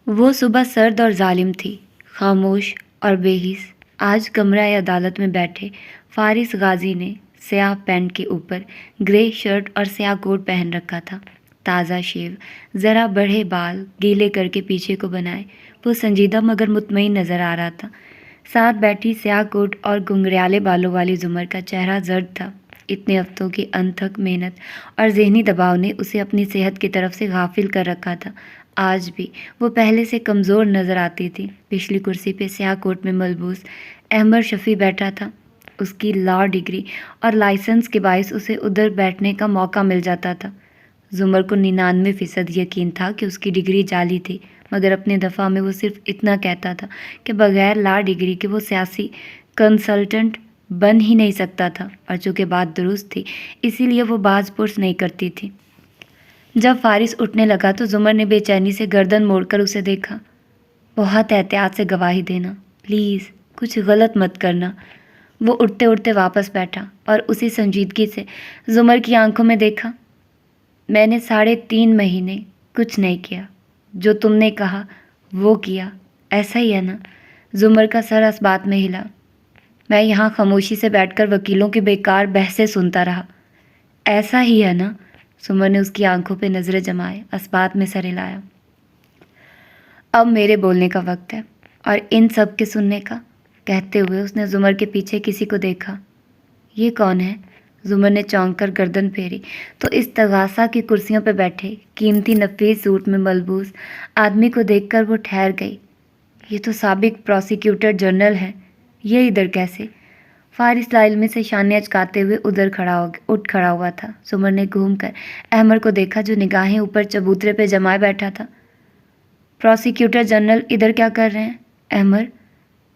وہ صبح سرد اور ظالم تھی، خاموش اور بے حس۔ آج کمرہ عدالت میں بیٹھے فارس غازی نے سیاہ پینٹ کے اوپر گرے شرٹ اور سیاہ کوٹ پہن رکھا تھا۔ تازہ شیو، ذرا بڑھے بال گیلے کر کے پیچھے کو بنائے، وہ سنجیدہ مگر مطمئن نظر آ رہا تھا۔ ساتھ بیٹھی سیاہ کوٹ اور گنگریالے بالوں والی زمر کا چہرہ زرد تھا۔ اتنے ہفتوں کی انتھک محنت اور ذہنی دباؤ نے اسے اپنی صحت کی طرف سے غافل کر رکھا تھا۔ آج بھی وہ پہلے سے کمزور نظر آتی تھی۔ پچھلی کرسی پہ سیاہ کوٹ میں ملبوس احمر شفیع بیٹھا تھا۔ اس کی لا ڈگری اور لائسنس کے باعث اسے ادھر بیٹھنے کا موقع مل جاتا تھا۔ زمر کو 99% یقین تھا کہ اس کی ڈگری جعلی تھی، مگر اپنے دفاع میں وہ صرف اتنا کہتا تھا کہ بغیر لا ڈگری کے وہ سیاسی کنسلٹنٹ بن ہی نہیں سکتا تھا، اور چونکہ بات درست تھی اسی لیے وہ باز پرس نہیں کرتی تھی۔ جب فارس اٹھنے لگا تو زمر نے بے چینی سے گردن موڑ کر اسے دیکھا۔ بہت احتیاط سے گواہی دینا، پلیز، کچھ غلط مت کرنا۔ وہ اٹھتے اٹھتے واپس بیٹھا اور اسی سنجیدگی سے زمر کی آنکھوں میں دیکھا۔ میں نے 3.5 مہینے کچھ نہیں کیا، جو تم نے کہا وہ کیا، ایسا ہی ہے نا؟ زمر کا سر اس بات میں ہلا۔ میں یہاں خاموشی سے بیٹھ کر وکیلوں کی بیکار بحثیں سنتا رہا، ایسا ہی ہے نا؟ زمر نے اس کی آنکھوں پہ نظریں جمائے، اسبات میں سر ہلایا۔ اب میرے بولنے کا وقت ہے، اور ان سب کے سننے کا۔ کہتے ہوئے اس نے زمر کے پیچھے کسی کو دیکھا۔ یہ کون ہے؟ زمر نے چونک کر گردن پھیری تو استغاثہ کی کرسیوں پہ بیٹھے قیمتی نفیس سوٹ میں ملبوس آدمی کو دیکھ کر وہ ٹھہر گئی۔ یہ تو سابق پروسیکیوٹر جنرل ہے، یہ ادھر کیسے؟ فارس لاعلمی سے شانے اچکاتے ہوئے اٹھ کھڑا ہوا تھا۔ زمر نے گھوم کر احمر کو دیکھا جو نگاہیں اوپر چبوترے پہ جمائے بیٹھا تھا۔ پروسیکیوٹر جنرل ادھر کیا کر رہے ہیں؟ احمر: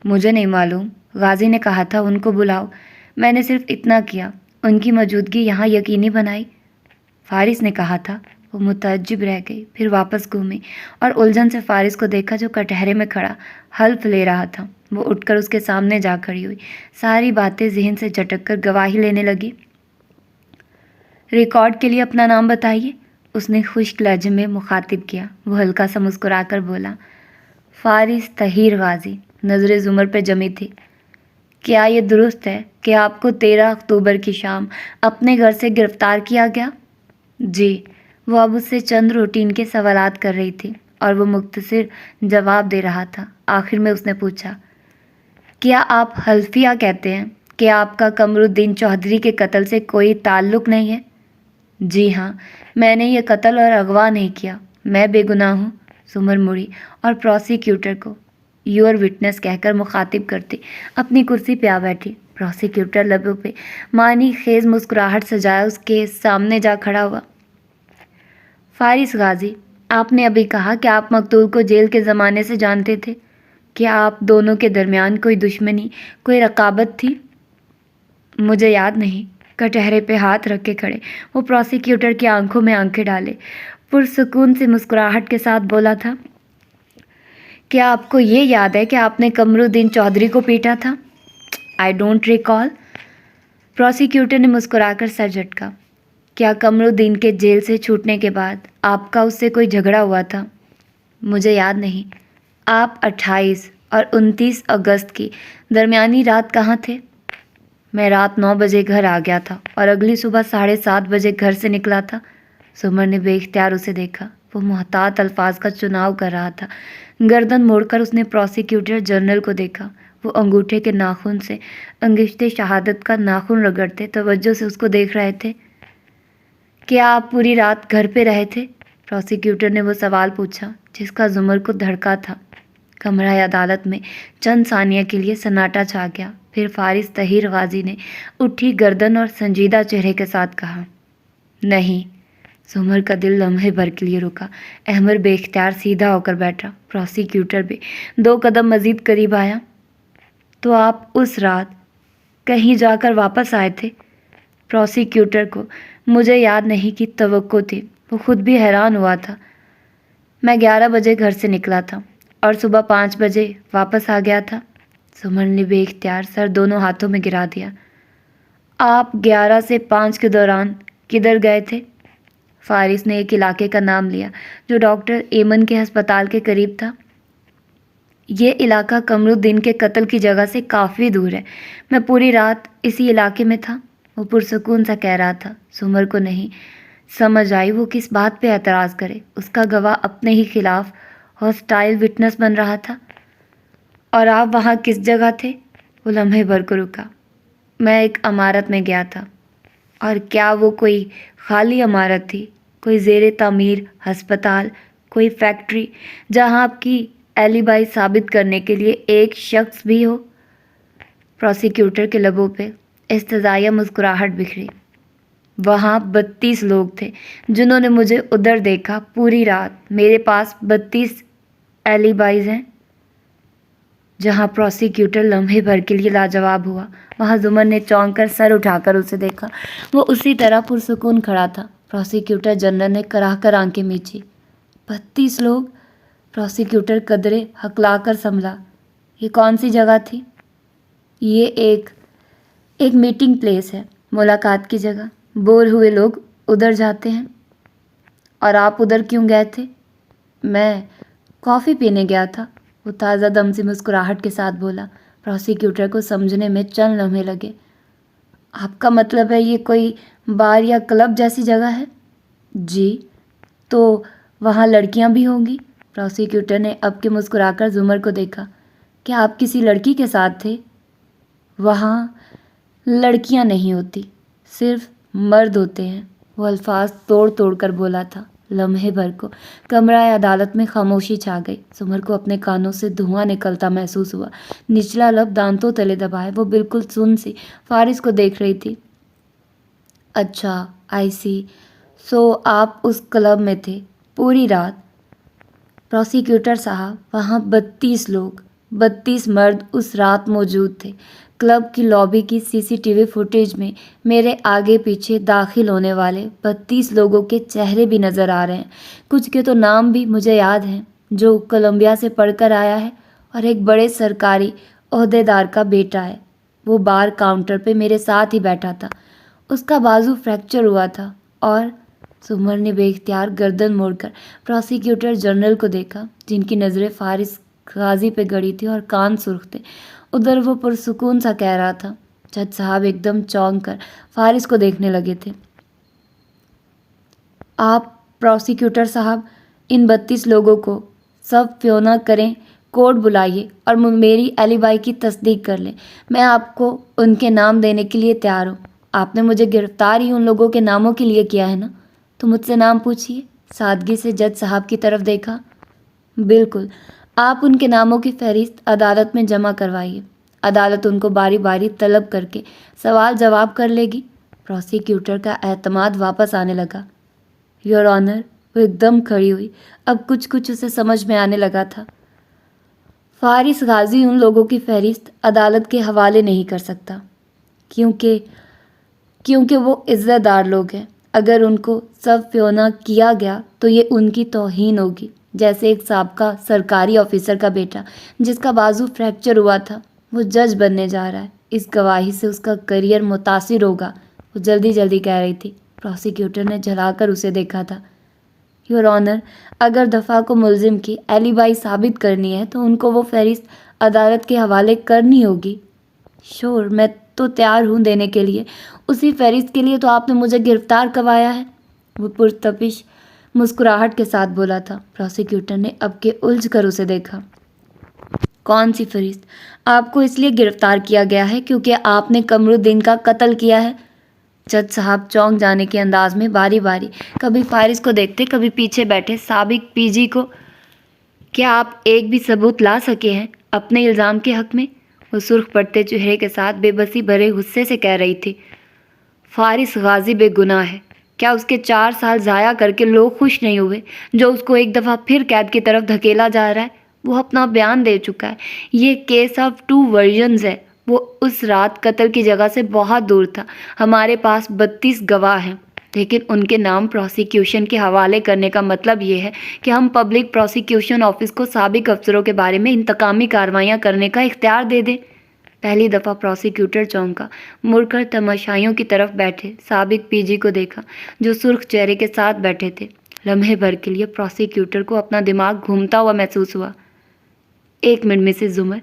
مجھے نہیں معلوم، غازی نے کہا تھا ان کو بلاؤ، میں نے صرف اتنا کیا، ان کی موجودگی یہاں یقینی بنائی۔ فارس نے کہا تھا۔ وہ متعجب رہ گئی، پھر واپس گھومی اور الجھن سے فارس کو دیکھا جو کٹہرے میں کھڑا حلف لے رہا تھا۔ وہ اٹھ کر اس کے سامنے جا کھڑی ہوئی، ساری باتیں ذہن سے جھٹک کر گواہی لینے لگی۔ ریکارڈ کے لیے اپنا نام بتائیے، اس نے خشک لہجے میں مخاطب کیا۔ وہ ہلکا سا مسکرا کر بولا، فارس طاہر غازی۔ نظریں زمر پہ جمی تھی۔ کیا یہ درست ہے کہ آپ کو 13 اکتوبر کی شام اپنے گھر سے گرفتار کیا گیا؟ جی۔ وہ اب اس سے چند روٹین کے سوالات کر رہی تھی اور وہ مختصر جواب دے رہا تھا۔ آخر میں اس نے پوچھا، کیا آپ حلفیہ کہتے ہیں کہ آپ کا قمرالدین چودھری کے قتل سے کوئی تعلق نہیں ہے؟ جی ہاں، میں نے یہ قتل اور اغوا نہیں کیا، میں بے گناہ ہوں۔ زمر مڑی اور پروسیکیوٹر کو یور وٹنس کہہ کر مخاطب کرتی اپنی کرسی پہ آ بیٹھی۔ پروسیکیوٹر لبوں پہ معنی خیز مسکراہٹ سجائے اس کے سامنے جا کھڑا ہوا۔ فارس غازی، آپ نے ابھی کہا کہ آپ مقتول کو جیل کے زمانے سے جانتے تھے، کیا آپ دونوں کے درمیان کوئی دشمنی، کوئی رقابت تھی؟ مجھے یاد نہیں۔ کٹہرے پہ ہاتھ رکھ کے کھڑے وہ پروسیکیوٹر کی آنکھوں میں آنکھیں ڈالے پرسکون سی مسکراہٹ کے ساتھ بولا تھا، کیا آپ کو یہ یاد ہے کہ آپ نے قمرالدین چودھری کو پیٹا تھا؟ I don't recall. پروسیکیوٹر نے مسکرا کر سر جھٹکا۔ کیا قمرالدین کے جیل سے چھوٹنے کے بعد آپ کا اس سے کوئی جھگڑا ہوا تھا؟ مجھے یاد نہیں۔ آپ 28 اور 29 اگست کی درمیانی رات کہاں تھے؟ میں رات 9 بجے گھر آ گیا تھا اور اگلی صبح 7:30 بجے گھر سے نکلا تھا۔ زمر نے بے اختیار اسے دیکھا۔ وہ محتاط الفاظ کا چناؤ کر رہا تھا۔ گردن موڑ کر اس نے پروسیکیوٹر جنرل کو دیکھا۔ وہ انگوٹھے کے ناخن سے انگشت شہادت کا ناخن رگڑتے توجہ سے اس کو دیکھ رہے تھے۔ کیا آپ پوری رات گھر پہ رہے تھے؟ پروسیکیوٹر نے وہ سوال پوچھا جس کا زمر کو دھڑکا تھا۔ کمرہ عدالت میں چند ثانیہ کے لیے سناٹا چھا گیا۔ پھر فارس طاہر غازی نے اٹھی گردن اور سنجیدہ چہرے کے ساتھ کہا، نہیں۔ زمر کا دل لمحے بھر کے لیے رکا۔ احمر بے اختیار سیدھا ہو کر بیٹھا۔ پروسیکیوٹر بھی 2 قدم مزید قریب آیا۔ تو آپ اس رات کہیں جا کر واپس آئے تھے؟ پروسیکیوٹر کو مجھے یاد نہیں کی توقع تھی۔ وہ خود بھی حیران ہوا تھا۔ میں 11 بجے گھر سے نکلا تھا اور صبح 5 بجے واپس آ گیا تھا۔ زمر نے بے اختیار سر دونوں ہاتھوں میں گرا دیا۔ آپ 11 سے 5 کے دوران کدھر گئے تھے؟ فارس نے ایک علاقے کا نام لیا جو ڈاکٹر ایمن کے ہسپتال کے قریب تھا۔ یہ علاقہ قمر الدین کے قتل کی جگہ سے کافی دور ہے۔ میں پوری رات اسی علاقے میں تھا، وہ پرسکون سا کہہ رہا تھا۔ سمر کو نہیں سمجھ آئی وہ کس بات پہ اعتراض کرے۔ اس کا گواہ اپنے ہی خلاف ہاسٹائل وٹنس بن رہا تھا۔ اور آپ وہاں کس جگہ تھے؟ وہ لمحے بھر کو رکا۔ میں ایک عمارت میں گیا تھا۔ اور کیا وہ کوئی خالی عمارت تھی؟ کوئی زیر تعمیر ہسپتال، کوئی فیکٹری جہاں آپ کی ایلیبائی ثابت کرنے کے لیے ایک شخص بھی ہو؟ پروسیکیوٹر کے لبوں پہ استزائیہ مسکراہٹ بکھری۔ وہاں 32 لوگ تھے جنہوں نے مجھے ادھر دیکھا پوری رات۔ میرے پاس 32 ایلیبائیز ہیں۔ جہاں پروسیکیوٹر لمحے بھر کے لیے لاجواب ہوا، وہاں زمر نے چونک کر سر اٹھا کر اسے دیکھا۔ وہ اسی طرح پرسکون کھڑا تھا۔ پروسیکیوٹر جنرل نے کراہ کر آنکھیں میچی۔ 32 لوگ؟ پروسیکیوٹر قدرے ہکلا کر سنبھلا۔ یہ کون سی جگہ تھی؟ یہ ایک میٹنگ پلیس ہے، ملاقات کی جگہ۔ بور ہوئے لوگ ادھر جاتے ہیں۔ اور آپ ادھر کیوں گئے تھے؟ میں کافی پینے گیا تھا، وہ تازہ دم سی مسکراہٹ کے ساتھ بولا۔ پروسیکیوٹر کو سمجھنے میں چند لمحے لگے۔ آپ کا مطلب ہے یہ کوئی بار یا کلب جیسی جگہ ہے؟ جی۔ تو وہاں لڑکیاں بھی ہوں گی؟ پروسیکیوٹر نے اب کے مسکرا کر زمر کو دیکھا۔ کیا آپ کسی لڑکی کے ساتھ تھے؟ وہاں لڑکیاں نہیں ہوتی، صرف مرد ہوتے ہیں، وہ الفاظ توڑ توڑ کر بولا تھا۔ لمحے بھر کو کمرہ عدالت میں خاموشی چھا گئی۔ سمر کو اپنے کانوں سے دھواں نکلتا محسوس ہوا۔ نچلا لب دانتوں تلے دبائے وہ بالکل سن سی فارس کو دیکھ رہی تھی۔ اچھا، آئی سی، سو آپ اس کلب میں تھے پوری رات؟ پروسیکیوٹر صاحب، وہاں 32 لوگ، 32 مرد اس رات موجود تھے۔ کلب کی لابی کی CCTV فوٹیج میں میرے آگے پیچھے داخل ہونے والے 32 لوگوں کے چہرے بھی نظر آ رہے ہیں۔ کچھ کے تو نام بھی مجھے یاد ہیں، جو کولمبیا سے پڑھ کر آیا ہے اور ایک بڑے سرکاری عہدیدار کا بیٹا ہے۔ وہ بار کاؤنٹر پہ میرے ساتھ ہی بیٹھا تھا۔ اس کا بازو فریکچر ہوا تھا اور سمر نے بے اختیار گردن موڑ کر پروسیکیوٹر جنرل کو دیکھا، جن کی نظریں فارس غازی پہ گڑی تھی اور کان سرخ تھے۔ ادھر وہ پرسکون سا کہہ رہا تھا۔ جج صاحب ایک دم چونک کر فارس کو دیکھنے لگے تھے۔ آپ پروسیکیوٹر صاحب، ان 32 لوگوں کو سب فیونا کریں، کورٹ بلائیے اور میری ایلیبائی کی تصدیق کر لیں۔ میں آپ کو ان کے نام دینے کے لیے تیار ہوں۔ آپ نے مجھے گرفتار ہی ان لوگوں کے ناموں کے لیے کیا ہے نا؟ تو مجھ سے نام پوچھیے۔ سادگی سے جج صاحب کی طرف دیکھا۔ بالکل، آپ ان کے ناموں کی فہرست عدالت میں جمع کروائیے۔ عدالت ان کو باری باری طلب کر کے سوال جواب کر لے گی۔ پروسیکیوٹر کا اعتماد واپس آنے لگا۔ یور آنر، وہ ایک دم کھڑی ہوئی۔ اب کچھ اسے سمجھ میں آنے لگا تھا۔ فارس غازی ان لوگوں کی فہرست عدالت کے حوالے نہیں کر سکتا، کیونکہ وہ عزت دار لوگ ہیں۔ اگر ان کو سب فیونا کیا گیا تو یہ ان کی توہین ہوگی، جیسے ایک سابقہ سرکاری آفیسر کا بیٹا جس کا بازو فریکچر ہوا تھا، وہ جج بننے جا رہا ہے۔ اس گواہی سے اس کا کیریئر متاثر ہوگا، وہ جلدی کہہ رہی تھی۔ پروسیکیوٹر نے جھلا کر اسے دیکھا تھا۔ یور آنر، اگر دفعہ کو ملزم کی ایلیبائی ثابت کرنی ہے تو ان کو وہ فہرست عدالت کے حوالے کرنی ہوگی۔ شور، میں تو تیار ہوں دینے کے لیے۔ اسی فہرست کے لیے تو آپ نے مجھے گرفتار کروایا ہے، وہ پرتپش مسکراہٹ کے ساتھ بولا تھا۔ پروسیکیوٹر نے اب کے الجھ کر اسے دیکھا۔ کون سی فہرست؟ آپ کو اس لیے گرفتار کیا گیا ہے کیونکہ آپ نے قمر الدین کا قتل کیا ہے۔ جج صاحب چونک جانے کے انداز میں باری باری کبھی فارس کو دیکھتے، کبھی پیچھے بیٹھے سابق PG کو۔ کیا آپ ایک بھی ثبوت لا سکے ہیں اپنے الزام کے حق میں؟ وہ سرخ پڑتے چہرے کے ساتھ بے بسی بھرے غصے سے کہہ رہی تھی۔ فارس غازی بے گناہ ہے۔ کیا اس کے 4 سال ضائع کر کے لوگ خوش نہیں ہوئے جو اس کو ایک دفعہ پھر قید کی طرف دھکیلا جا رہا ہے؟ وہ اپنا بیان دے چکا ہے۔ یہ کیس آف 2 ورژنز ہے۔ وہ اس رات قتل کی جگہ سے بہت دور تھا۔ ہمارے پاس 32 گواہ ہیں، لیکن ان کے نام پروسیکیوشن کے حوالے کرنے کا مطلب یہ ہے کہ ہم پبلک پروسیکیوشن آفس کو سابق افسروں کے بارے میں انتقامی کارروائیاں کرنے کا اختیار دے دیں۔ پہلی دفعہ پروسیکیوٹر چونکا، مڑ کر تماشائیوں کی طرف بیٹھے سابق پی جی کو دیکھا جو سرخ چہرے کے ساتھ بیٹھے تھے۔ لمحے بھر کے لیے پروسیکیوٹر کو اپنا دماغ گھومتا ہوا محسوس ہوا۔ 1 منٹ مسز زمر۔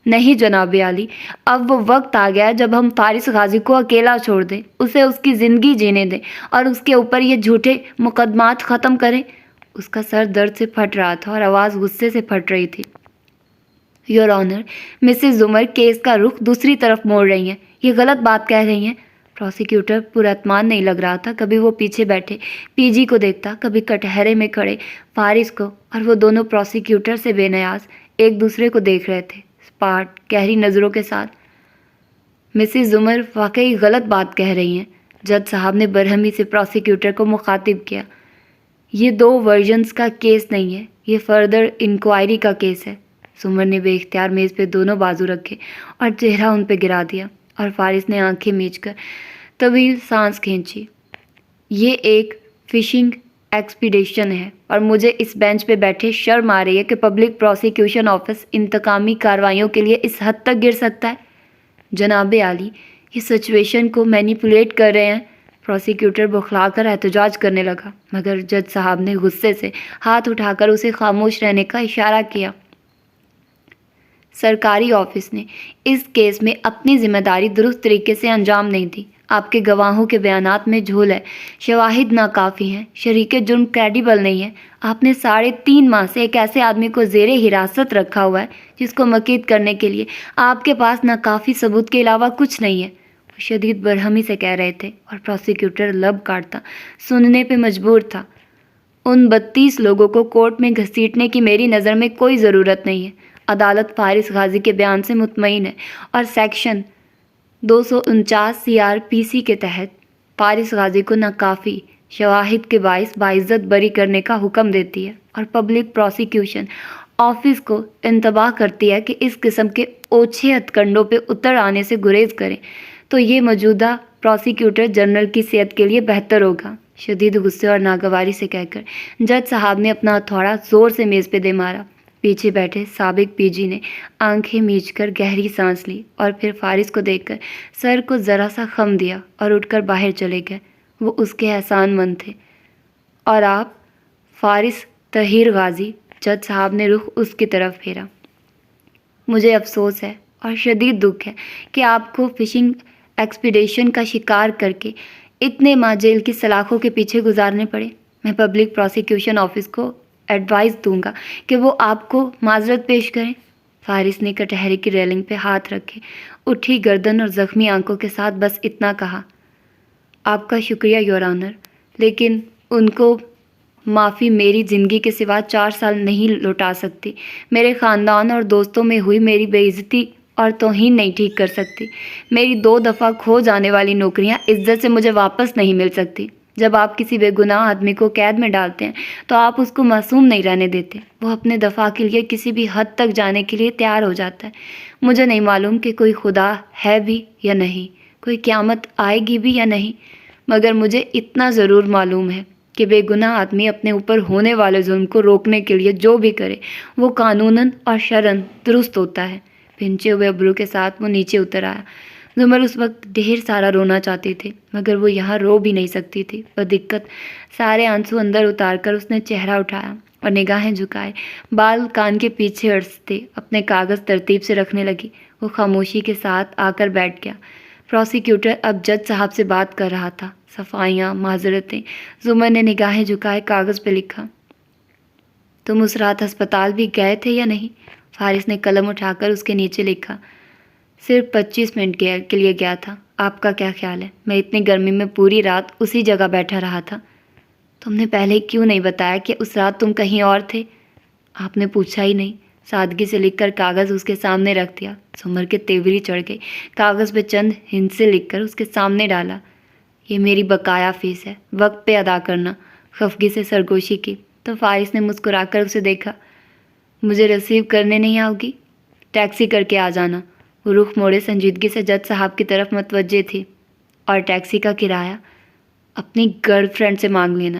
نہیں جناب عالی، اب وہ وقت آ گیا ہے جب ہم فارس غازی کو اکیلا چھوڑ دیں، اسے اس کی زندگی جینے دیں اور اس کے اوپر یہ جھوٹے مقدمات ختم کریں۔ اس کا سر درد سے پھٹ رہا تھا اور آواز غصے سے پھٹ رہی تھی۔ Your owner, Mrs Zamar case کا رخ دوسری طرف موڑ رہی ہیں، یہ غلط بات کہہ رہی ہیں۔ پروسیکیوٹر پراطمان نہیں لگ رہا تھا، کبھی وہ پیچھے بیٹھے پی جی کو دیکھتا، کبھی کٹہرے میں کھڑے فارس کو، اور وہ دونوں پروسیکیوٹر سے بے نیاز ایک دوسرے کو دیکھ رہے تھے، اسپاٹ گہری نظروں کے ساتھ۔ مسز زمر واقعی غلط بات کہہ رہی ہیں، جج صاحب نے برہمی سے پروسیکیوٹر کو مخاطب کیا۔ یہ 2 ورژنز کا کیس نہیں ہے، یہ فردر انکوائری کا کیس ہے۔ زمر نے بے اختیار میز پہ دونوں بازو رکھے اور چہرہ ان پہ گرا دیا، اور فارس نے آنکھیں میچ کر طویل سانس کھینچی۔ یہ ایک فشنگ ایکسپیڈیشن ہے اور مجھے اس بینچ پہ بیٹھے شرم آ رہی ہے کہ پبلک پروسیکیوشن آفس انتقامی کارروائیوں کے لیے اس حد تک گر سکتا ہے۔ جناب عالی، یہ سچویشن کو مینیپولیٹ کر رہے ہیں۔ پروسیکیوٹر بوکھلا کر احتجاج کرنے لگا، مگر جج صاحب نے غصے سے ہاتھ اٹھا کر اسے خاموش رہنے کا اشارہ کیا۔ سرکاری آفس نے اس کیس میں اپنی ذمہ داری درست طریقے سے انجام نہیں دی۔ آپ کے گواہوں کے بیانات میں جھول ہے، شواہد ناکافی ہیں، شریک جرم کریڈیبل نہیں ہے۔ آپ نے 3.5 ماہ سے ایک ایسے آدمی کو زیر حراست رکھا ہوا ہے جس کو مقید کرنے کے لیے آپ کے پاس ناکافی ثبوت کے علاوہ کچھ نہیں ہے۔ وہ شدید برہمی سے کہہ رہے تھے اور پروسیکیوٹر لب کاٹتا سننے پہ مجبور تھا۔ ان 32 لوگوں کو کورٹ میں گھسیٹنے کی میری نظر میں کوئی ضرورت نہیں ہے۔ عدالت فارس غازی کے بیان سے مطمئن ہے اور سیکشن 249 CRPC کے تحت فارس غازی کو ناکافی شواہد کے باعث باعزت بری کرنے کا حکم دیتی ہے، اور پبلک پروسیکیوشن آفس کو انتباہ کرتی ہے کہ اس قسم کے اوچھے ہتھ کنڈوں پہ اتر آنے سے گریز کریں تو یہ موجودہ پروسیکیوٹر جنرل کی صحت کے لیے بہتر ہوگا۔ شدید غصے اور ناگواری سے کہہ کر جج صاحب نے اپنا ہتھوڑا زور سے میز پہ دے مارا۔ پیچھے بیٹھے سابق پی جی نے آنکھیں میچ کر گہری سانس لی اور پھر فارس کو دیکھ کر سر کو ذرا سا خم دیا اور اٹھ کر باہر چلے گئے۔ وہ اس کے احسان مند تھے۔ اور آپ فارس طاہر غازی، جج صاحب نے رخ اس کی طرف پھیرا۔ مجھے افسوس ہے اور شدید دکھ ہے کہ آپ کو فشنگ ایکسپیڈیشن کا شکار کر کے اتنے ماہ جیل کی سلاخوں کے پیچھے گزارنے پڑے۔ میں پبلک پروسیکیوشن آفس کو ایڈوائز دوں گا کہ وہ آپ کو معذرت پیش کریں۔ فارس نے کٹہرے کی ریلنگ پہ ہاتھ رکھے اٹھی گردن اور زخمی آنکھوں کے ساتھ بس اتنا کہا، آپ کا شکریہ یور آنر، لیکن ان کو معافی میری زندگی کے سوا 4 سال نہیں لوٹا سکتی۔ میرے خاندان اور دوستوں میں ہوئی میری بے عزتی اور توہین نہیں ٹھیک کر سکتی۔ میری 2 دفعہ کھو جانے والی نوکریاں عزت سے مجھے واپس نہیں مل سکتی۔ جب آپ کسی بے گناہ آدمی کو قید میں ڈالتے ہیں تو آپ اس کو معصوم نہیں رہنے دیتے۔ وہ اپنے دفاع کے لیے کسی بھی حد تک جانے کے لیے تیار ہو جاتا ہے۔ مجھے نہیں معلوم کہ کوئی خدا ہے بھی یا نہیں، کوئی قیامت آئے گی بھی یا نہیں، مگر مجھے اتنا ضرور معلوم ہے کہ بے گناہ آدمی اپنے اوپر ہونے والے ظلم کو روکنے کے لیے جو بھی کرے وہ قانوناً اور شرعاً درست ہوتا ہے۔ پھنچے ہوئے ابرو کے ساتھ وہ نیچے اتر آیا۔ زمر اس وقت ڈھیر سارا رونا چاہتی تھی، مگر وہ یہاں رو بھی نہیں سکتی تھی۔ بدقت سارے آنسو اندر اتار کر اس نے چہرہ اٹھایا اور نگاہیں جھکائے بال کان کے پیچھے اڑستے اپنے کاغذ ترتیب سے رکھنے لگی۔ وہ خاموشی کے ساتھ آ کر بیٹھ گیا۔ پروسیکیوٹر اب جج صاحب سے بات کر رہا تھا، صفائیاں، معذرتیں۔ زمر نے نگاہیں جھکائے کاغذ پہ لکھا، تم اس رات ہسپتال بھی گئے تھے یا نہیں؟ فارس نے قلم اٹھا کر اس کے نیچے لکھا، صرف 25 منٹ کے لیے گیا تھا۔ آپ کا کیا خیال ہے؟ میں اتنی گرمی میں پوری رات اسی جگہ بیٹھا رہا تھا۔ تم نے پہلے کیوں نہیں بتایا کہ اس رات تم کہیں اور تھے؟ آپ نے پوچھا ہی نہیں۔ سادگی سے لکھ کر کاغذ اس کے سامنے رکھ دیا۔ زمر کے تیوری چڑھ گئی۔ کاغذ پہ چند ہندسے لکھ کر اس کے سامنے ڈالا، یہ میری بقایا فیس ہے، وقت پہ ادا کرنا۔ خفگی سے سرگوشی کی تو فارس نے مسکرا کر اسے دیکھا، مجھے ریسیو کرنے نہیں آؤ گی؟ ٹیکسی کر کے آ جانا۔ وہ رخ موڑے سنجیدگی سے جج صاحب کی طرف متوجہ تھی، اور ٹیکسی کا کرایہ اپنی گرل فرینڈ سے مانگ لینا۔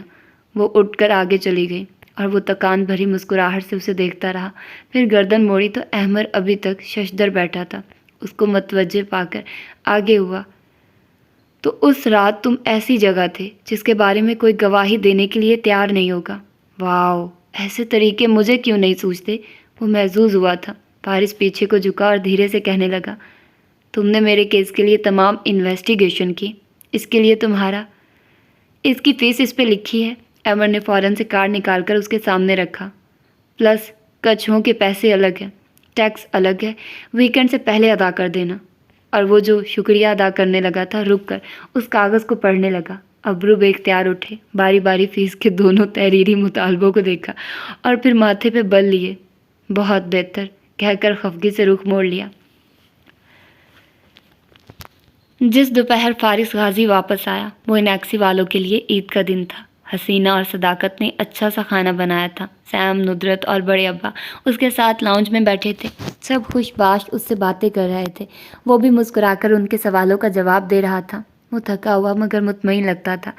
وہ اٹھ کر آگے چلی گئی اور وہ تکان بھری مسکراہٹ سے اسے دیکھتا رہا۔ پھر گردن موڑی تو احمر ابھی تک ششدر بیٹھا تھا۔ اس کو متوجہ پا کر آگے ہوا۔ تو اس رات تم ایسی جگہ تھے جس کے بارے میں کوئی گواہی دینے کے لیے تیار نہیں ہوگا۔ واؤ، ایسے طریقے مجھے کیوں نہیں سوچتے؟ وہ محظوظ ہوا تھا۔ فارس پیچھے کو جھکا اور دھیرے سے کہنے لگا، تم نے میرے کیس کے لیے تمام انویسٹیگیشن کی، اس کے لیے اس کی فیس اس پہ لکھی ہے۔ ایمر نے فوراً سے کارڈ نکال کر اس کے سامنے رکھا۔ پلس کچھوں کے پیسے الگ ہیں، ٹیکس الگ ہے، ویکینڈ سے پہلے ادا کر دینا۔ اور وہ جو شکریہ ادا کرنے لگا تھا رک کر اس کاغذ کو پڑھنے لگا۔ ابرو بے اختیار اٹھے، باری باری فیس کے دونوں تحریری مطالبوں کو دیکھا اور پھر ماتھے پہ بل لیے۔ بہت بہتر کہہ کر خفگی سے رخ موڑ لیا۔ جس دوپہر فارس غازی واپس آیا وہ انیکسی والوں کے لیے عید کا دن تھا۔ حسینہ اور صداقت نے اچھا سا کھانا بنایا تھا۔ سیم، ندرت اور بڑے ابا اس کے ساتھ لاؤنج میں بیٹھے تھے۔ سب خوش باش اس سے باتیں کر رہے تھے۔ وہ بھی مسکرا کر ان کے سوالوں کا جواب دے رہا تھا۔ وہ تھکا ہوا مگر مطمئن لگتا تھا۔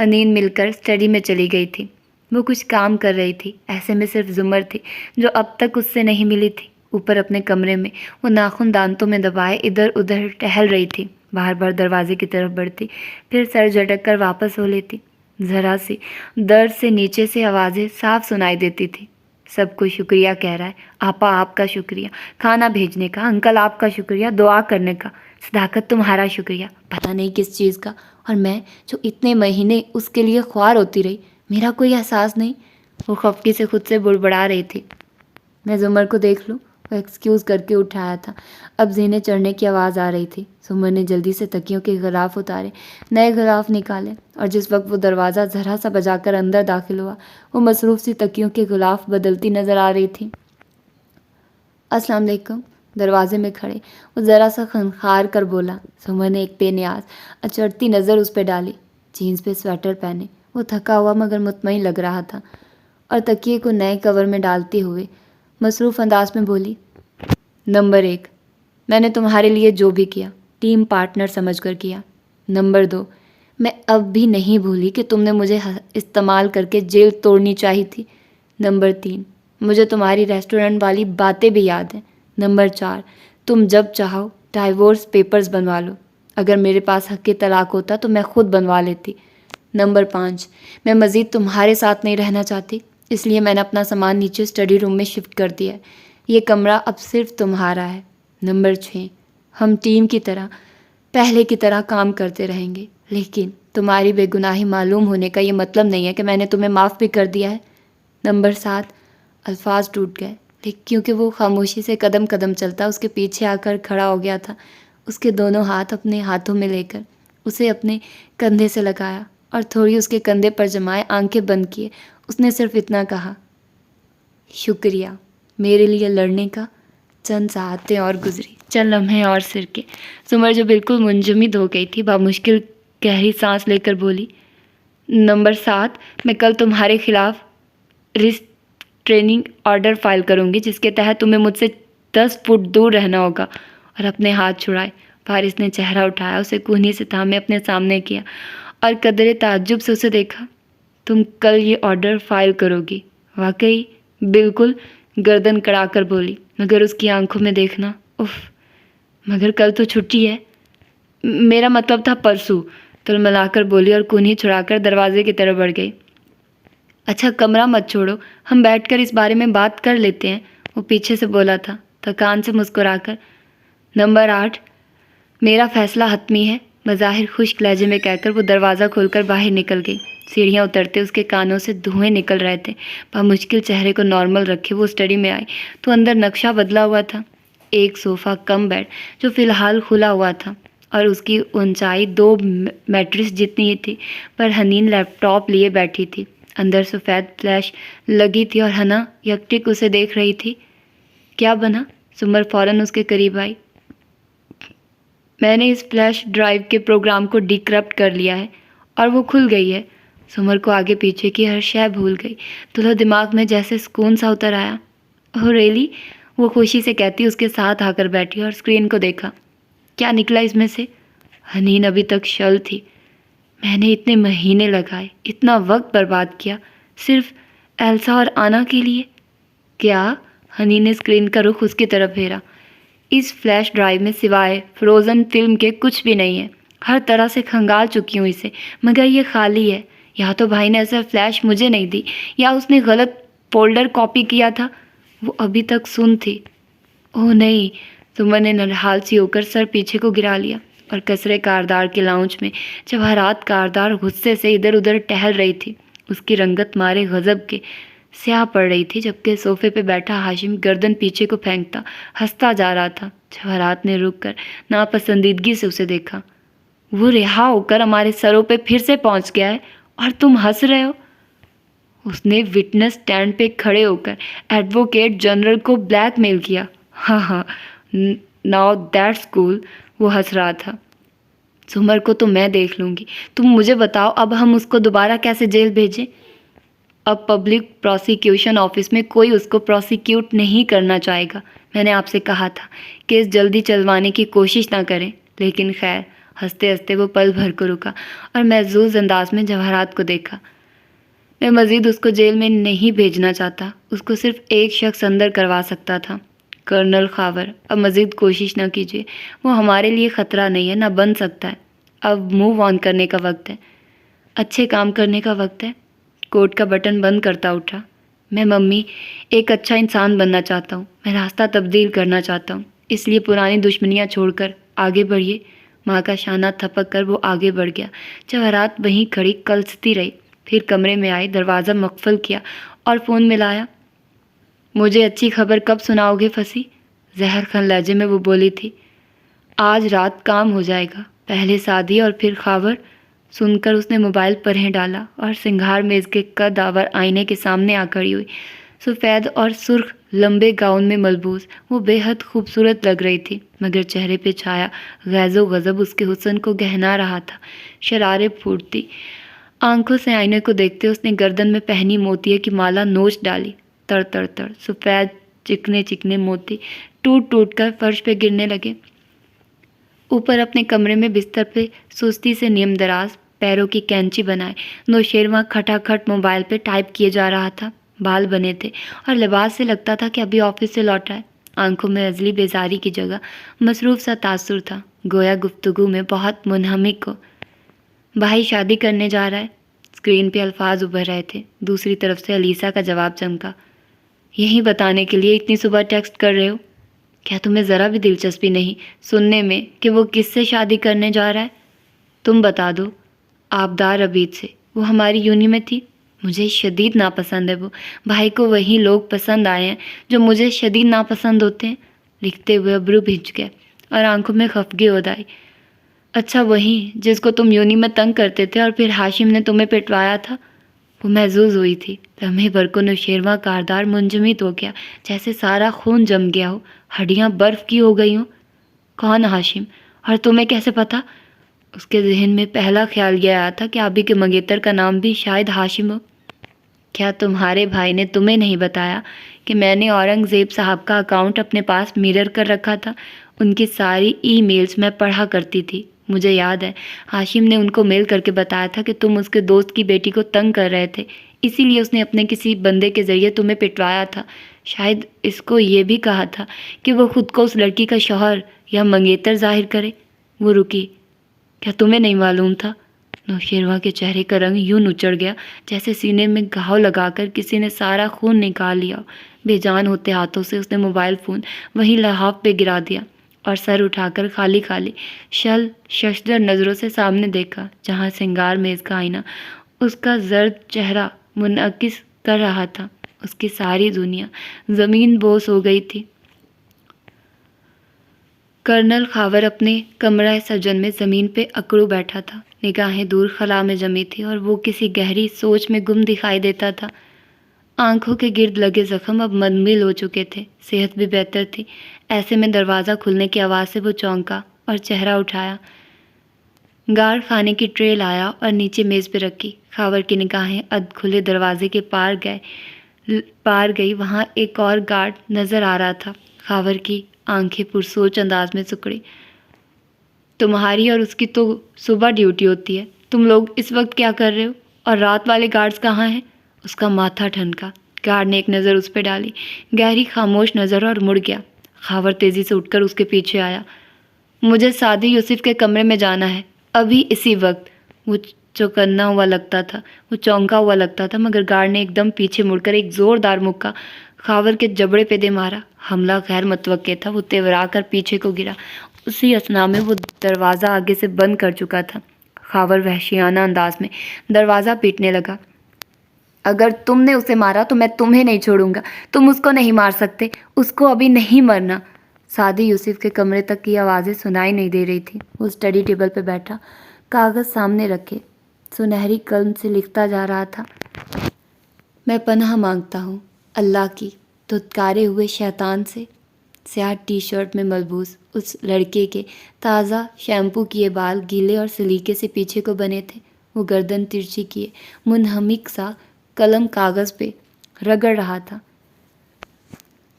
حنین مل کر اسٹڈی میں چلی گئی تھی۔ وہ کچھ کام کر رہی تھی۔ ایسے میں صرف زمر تھی جو اب تک اس سے نہیں ملی تھی۔ اوپر اپنے کمرے میں وہ ناخن دانتوں میں دبائے ادھر ادھر ٹہل رہی تھی۔ بار بار دروازے کی طرف بڑھتی، پھر سر جھٹک کر واپس ہو لیتی۔ ذرا سی درد سے نیچے سے آوازیں صاف سنائی دیتی تھی۔ سب کو شکریہ کہہ رہا ہے، آپا آپ کا شکریہ، کھانا بھیجنے کا، انکل آپ کا شکریہ، دعا کرنے کا، صداقت تمہارا شکریہ، پتہ نہیں کس چیز کا، اور میں جو اتنے مہینے اس کے لیے خوار ہوتی رہی، میرا کوئی احساس نہیں۔ وہ خفگی سے خود سے بڑبڑا رہی تھی۔ میں زمر کو دیکھ لوں؟ وہ ایکسکیوز کر کے اٹھایا تھا۔ اب زینے چڑھنے کی آواز آ رہی تھی۔ زمر نے جلدی سے تکیوں کے غلاف اتارے، نئے غلاف نکالے، اور جس وقت وہ دروازہ ذرا سا بجا کر اندر داخل ہوا وہ مصروف سی تکیوں کے غلاف بدلتی نظر آ رہی تھی۔ السلام علیکم۔ دروازے میں کھڑے وہ ذرا سا خنخار کر بولا۔ زمر نے ایک بے نیاز اچڑتی نظر اس پہ ڈالی۔ جینز پہ سویٹر پہنے وہ تھکا ہوا مگر مطمئن لگ رہا تھا، اور تکیے کو نئے کور میں ڈالتے ہوئے مصروف انداز میں بولی، نمبر 1، میں نے تمہارے لیے جو بھی کیا ٹیم پارٹنر سمجھ کر کیا۔ نمبر 2، میں اب بھی نہیں بھولی کہ تم نے مجھے استعمال کر کے جیل توڑنی چاہی تھی۔ نمبر 3، مجھے تمہاری ریسٹورنٹ والی باتیں بھی یاد ہیں۔ نمبر 4، تم جب چاہو ڈائیورس پیپرز بنوا لو، اگر میرے پاس حق طلاق ہوتا تو میں خود بنوا لیتی۔ نمبر 5، میں مزید تمہارے ساتھ نہیں رہنا چاہتی، اس لیے میں نے اپنا سامان نیچے اسٹڈی روم میں شفٹ کر دیا ہے، یہ کمرہ اب صرف تمہارا ہے۔ نمبر 6، ہم ٹیم کی طرح پہلے کی طرح کام کرتے رہیں گے، لیکن تمہاری بے گناہی معلوم ہونے کا یہ مطلب نہیں ہے کہ میں نے تمہیں معاف بھی کر دیا ہے۔ نمبر 7، الفاظ ٹوٹ گئے، لیکن کیونکہ وہ خاموشی سے قدم قدم چلتا اس کے پیچھے آ کر کھڑا ہو گیا تھا۔ اس کے دونوں ہاتھ اپنے ہاتھوں میں لے کر اسے اپنے کندھے سے لگایا اور تھوڑی اس کے کندھے پر جمائے آنکھیں بند کیے اس نے صرف اتنا کہا، شکریہ، میرے لیے لڑنے کا۔ چند ساعتیں اور گزری، چند لمحے اور سرکے۔ زمر جو بالکل منجمد ہو گئی تھی بامشکل گہری سانس لے کر بولی، نمبر 7، میں کل تمہارے خلاف ریسٹریننگ آرڈر فائل کروں گی، جس کے تحت تمہیں مجھ سے 10 فٹ دور رہنا ہوگا۔ اور اپنے ہاتھ چھڑائے فارس نے چہرہ اٹھایا، اسے کونھی سے تھامے اپنے سامنے کیا اور قدرے تعجب سے اسے دیکھا۔ تم کل یہ آرڈر فائل کرو گی؟ واقعی؟ بالکل، گردن کڑا کر بولی، مگر اس کی آنکھوں میں دیکھنا، اف، مگر کل تو چھٹی ہے۔ میرا مطلب تھا پرسوں، تلملا کر بولی اور کونھی چھڑا کر دروازے کی طرف بڑھ گئی۔ اچھا کمرہ مت چھوڑو، ہم بیٹھ کر اس بارے میں بات کر لیتے ہیں، وہ پیچھے سے بولا تھا تھکان سے مسکرا کر۔ نمبر 8، میرا فیصلہ حتمی ہے، بظاہر خشک لہجے میں کہہ کر وہ دروازہ کھول کر باہر نکل گئی۔ سیڑھیاں اترتے اس کے کانوں سے دھوئیں نکل رہے تھے۔ بامشکل چہرے کو نارمل رکھے وہ اسٹڈی میں آئی تو اندر نقشہ بدلا ہوا تھا۔ ایک صوفہ کم بیڈ جو فی الحال کھلا ہوا تھا اور اس کی اونچائی 2 میٹرس جتنی ہی تھی، پر حنین لیپ ٹاپ لیے بیٹھی تھی۔ اندر سفید فلیش لگی تھی اور حنا یکٹک اسے دیکھ رہی تھی۔ کیا بنا؟ زمر فوراً اس کے قریب آئی۔ میں نے اس فلیش ڈرائیو کے پروگرام کو ڈیکرپٹ کر لیا ہے اور وہ کھل گئی ہے۔ زمر کو آگے پیچھے کی ہر شے بھول گئی، دلو دماغ میں جیسے سکون سا اتر آیا۔ اوہ ریلی؟ وہ خوشی سے کہتی اس کے ساتھ آ کر بیٹھی اور اسکرین کو دیکھا۔ کیا نکلا اس میں سے؟ حنین ابھی تک شل تھی۔ میں نے اتنے مہینے لگائے، اتنا وقت برباد کیا، صرف ایلسا اور آنا کے لیے؟ کیا؟ حنین نے اسکرین کا رخ اس کی طرف پھیرا۔ اس فلیش ڈرائیو میں سوائے فروزن فلم کے کچھ بھی نہیں ہے۔ ہر طرح سے کھنگال چکی ہوں اسے، مگر یہ خالی ہے۔ یا تو بھائی نے اصل فلیش مجھے نہیں دی، یا اس نے غلط فولڈر کاپی کیا تھا۔ وہ ابھی تک سن تھی۔ اوہ نہیں! سمر نے نرحال سی ہو کر سر پیچھے کو گرا لیا اور کسرے کاردار کے لاؤنج میں جواہرات کاردار غصے سے ادھر ادھر ٹہل رہی تھی۔ اس کی رنگت مارے غضب کے سیاہ پڑ رہی تھی، جبکہ صوفے پہ بیٹھا ہاشم گردن پیچھے کو پھینکتا ہنستا جا رہا تھا۔ جواہرات نے رک کر ناپسندیدگی سے اسے دیکھا۔ وہ رہا ہو کر ہمارے سروں پہ پھر سے پہنچ گیا ہے اور تم ہنس رہے ہو؟ اس نے وٹنس اسٹینڈ پہ کھڑے ہو کر ایڈوکیٹ جنرل کو بلیک میل کیا۔ ہاں ہاں، ناؤ دیٹس کول۔ وہ ہنس رہا تھا۔ سمر کو تو میں دیکھ لوں گی، تم مجھے بتاؤ اب ہم اس کو دوبارہ کیسے جیل بھیجیں؟ اب پبلک پروسیکیوشن آفس میں کوئی اس کو پروسیکیوٹ نہیں کرنا چاہے گا۔ میں نے آپ سے کہا تھا کہ اس جلدی چلوانے کی کوشش نہ کریں، لیکن خیر۔ ہنستے ہنستے وہ پل بھر کو رکا اور محظوظ انداز میں جواہرات کو دیکھا۔ میں مزید اس کو جیل میں نہیں بھیجنا چاہتا، اس کو صرف ایک شخص اندر کروا سکتا تھا۔ کرنل خاور، اب مزید کوشش نہ کیجیے، وہ ہمارے لیے خطرہ نہیں ہے، نہ بن سکتا ہے۔ اب موو آن کرنے کا وقت ہے، اچھے کام کرنے کا وقت ہے۔ کوٹ کا بٹن بند کرتا اٹھا۔ میں ممی ایک اچھا انسان بننا چاہتا ہوں، میں راستہ تبدیل کرنا چاہتا ہوں، اس لیے پرانی دشمنیاں چھوڑ کر آگے بڑھیے۔ ماں کا شانہ تھپک کر وہ آگے بڑھ گیا۔ جواہرات وہیں کھڑی کلستی رہی، پھر کمرے میں آئی، دروازہ مقفل کیا اور فون ملایا۔ مجھے اچھی خبر کب سناؤ گے پھنسی؟ زہر خن لہجے میں وہ بولی تھی۔ آج رات کام ہو جائے گا، پہلے سعدی اور پھر خاور۔ سن کر اس نے موبائل پرہیں ڈالا اور سنگھار میز کے قد آور آئینے کے سامنے آ کھڑی ہوئی۔ سفید اور سرخ لمبے گاؤن میں ملبوس وہ بے حد خوبصورت لگ رہی تھی، مگر چہرے پہ چھایا غیظ و غضب اس کے حسن کو گہنا رہا تھا۔ شراریں پھوٹتی آنکھوں سے آئینے کو دیکھتے اس نے گردن میں پہنی موتیے کی مالا نوچ ڈالی۔ تڑ تڑ تڑ سفید چکنے چکنے موتی ٹوٹ ٹوٹ کر فرش پہ گرنے لگے۔ اوپر اپنے کمرے میں بستر پہ سستی سے نیم دراز پیروں کی کینچی بنائے نوشیروان کھٹا کھٹ موبائل پہ ٹائپ کیے جا رہا تھا۔ بال بنے تھے اور لباس سے لگتا تھا کہ ابھی آفس سے لوٹا ہے۔ آنکھوں میں ازلی بیزاری کی جگہ مصروف سا تاثر تھا، گویا گفتگو میں بہت منہمک ہو۔ بھائی شادی کرنے جا رہا ہے، اسکرین پہ الفاظ ابھر رہے تھے۔ دوسری طرف سے علیسا کا جواب چمکا۔ یہی بتانے کے لیے اتنی صبح ٹیکسٹ کر رہے ہو؟ کیا تمہیں ذرا بھی دلچسپی نہیں سننے میں کہ وہ کس سے شادی کرنے جا رہا ہے؟ تم بتا دو۔ آبدار عبید سے، وہ ہماری یونی میں تھی، مجھے شدید ناپسند ہے وہ۔ بھائی کو وہی لوگ پسند آئے ہیں جو مجھے شدید ناپسند ہوتے ہیں۔ لکھتے ہوئے ابرو بھیج گئے اور آنکھوں میں خفگی ہو آئی۔ اچھا وہی جس کو تم یونی میں تنگ کرتے تھے اور پھر ہاشم نے تمہیں پٹوایا تھا؟ وہ محظوظ ہوئی تھی۔ لمحے بھر کو نوشیروان کاردار منجمد ہو گیا، جیسے سارا خون جم گیا ہو، ہڈیاں برف کی ہو گئی ہوں۔ کون ہاشم؟ اور تمہیں کیسے پتا؟ اس کے ذہن میں پہلا خیال یہ آیا تھا کہ آبی کے منگیتر کا نام بھی شاید ہاشم ہو۔ کیا تمہارے بھائی نے تمہیں نہیں بتایا کہ میں نے اورنگزیب صاحب کا اکاؤنٹ اپنے پاس میرر کر رکھا تھا؟ ان کی ساری ای میلز میں پڑھا کرتی تھی۔ مجھے یاد ہے ہاشم نے ان کو میل کر کے بتایا تھا کہ تم اس کے دوست کی بیٹی کو تنگ کر رہے تھے، اسی لیے اس نے اپنے کسی بندے کے ذریعے تمہیں پٹوایا تھا۔ شاید اس کو یہ بھی کہا تھا کہ وہ خود کو اس لڑکی کا شوہر یا منگیتر ظاہر کرے۔ وہ رکی۔ کیا تمہیں نہیں معلوم تھا؟ نوشیروان کے چہرے کا رنگ یوں نچڑ گیا جیسے سینے میں گھاؤ لگا کر کسی نے سارا خون نکال لیا۔ بے جان ہوتے ہاتھوں سے اس نے موبائل فون وہیں لحاف پہ گرا دیا اور سر اٹھا کر خالی خالی شل ششدر نظروں سے سامنے دیکھا، جہاں سنگار میز کا آئینہ اس کا زرد چہرہ منعکس کر رہا تھا۔ اس کی ساری دنیا زمین بوس ہو گئی تھی۔ کرنل خاور اپنے کمرہ سجن میں زمین پہ اکڑو بیٹھا تھا، نگاہیں دور خلا میں جمی تھی اور وہ کسی گہری سوچ میں گم دکھائی دیتا تھا۔ آنکھوں کے گرد لگے زخم اب منمل ہو چکے تھے، صحت بھی بہتر تھی۔ ایسے میں دروازہ کھلنے کی آواز سے وہ چونکا اور چہرہ اٹھایا۔ گار کھانے کی ٹرے لایا اور نیچے میز پہ رکھی۔ خاور کی نگاہیں ادھ کھلے دروازے کے پار گئی، وہاں ایک اور گارڈ نظر آ رہا تھا۔ خاور کی آنکھیں پرسوچ انداز میں سکڑی۔ تمہاری اور اس کی تو صبح ڈیوٹی ہوتی ہے، تم لوگ اس وقت کیا کر رہے ہو؟ اور رات والے گارڈز کہاں ہیں؟ اس کا ماتھا ٹھنکا۔ گارڈ نے ایک نظر اس پہ ڈالی، گہری خاموش نظر، اور مڑ گیا۔ خاور تیزی سے اٹھ کر اس کے پیچھے آیا۔ مجھے سعدی یوسف کے کمرے میں جانا ہے، ابھی اسی وقت۔ وہ چونکا ہوا لگتا تھا مگر گارڈ نے ایک دم پیچھے مڑ کر ایک زوردار مکہ خاور کے جبڑے پہ دے مارا۔ حملہ غیر متوقع تھا، وہ تیورا کر پیچھے کو گرا۔ اسی اثنا میں وہ دروازہ آگے سے بند کر چکا تھا۔ خاور وحشیانہ انداز میں دروازہ پیٹنے لگا۔ اگر تم نے اسے مارا تو میں تمہیں نہیں چھوڑوں گا، تم اس کو نہیں مار سکتے، اس کو ابھی نہیں مرنا۔ سعدی یوسف کے کمرے تک کی آوازیں سنائی نہیں دے رہی تھی۔ وہ اسٹڈی ٹیبل پہ بیٹھا، کاغذ سامنے رکھے سنہری قلم سے لکھتا جا رہا تھا۔ میں پناہ مانگتا ہوں اللہ کی دھتکارے ہوئے شیطان سے۔ سیاہ ٹی شرٹ میں ملبوس اس لڑکے کے تازہ شیمپو کیے بال گیلے اور سلیقے سے پیچھے کو بنے تھے۔ وہ گردن ترچھی کیے منہمک سا قلم کاغذ پہ رگڑ رہا تھا۔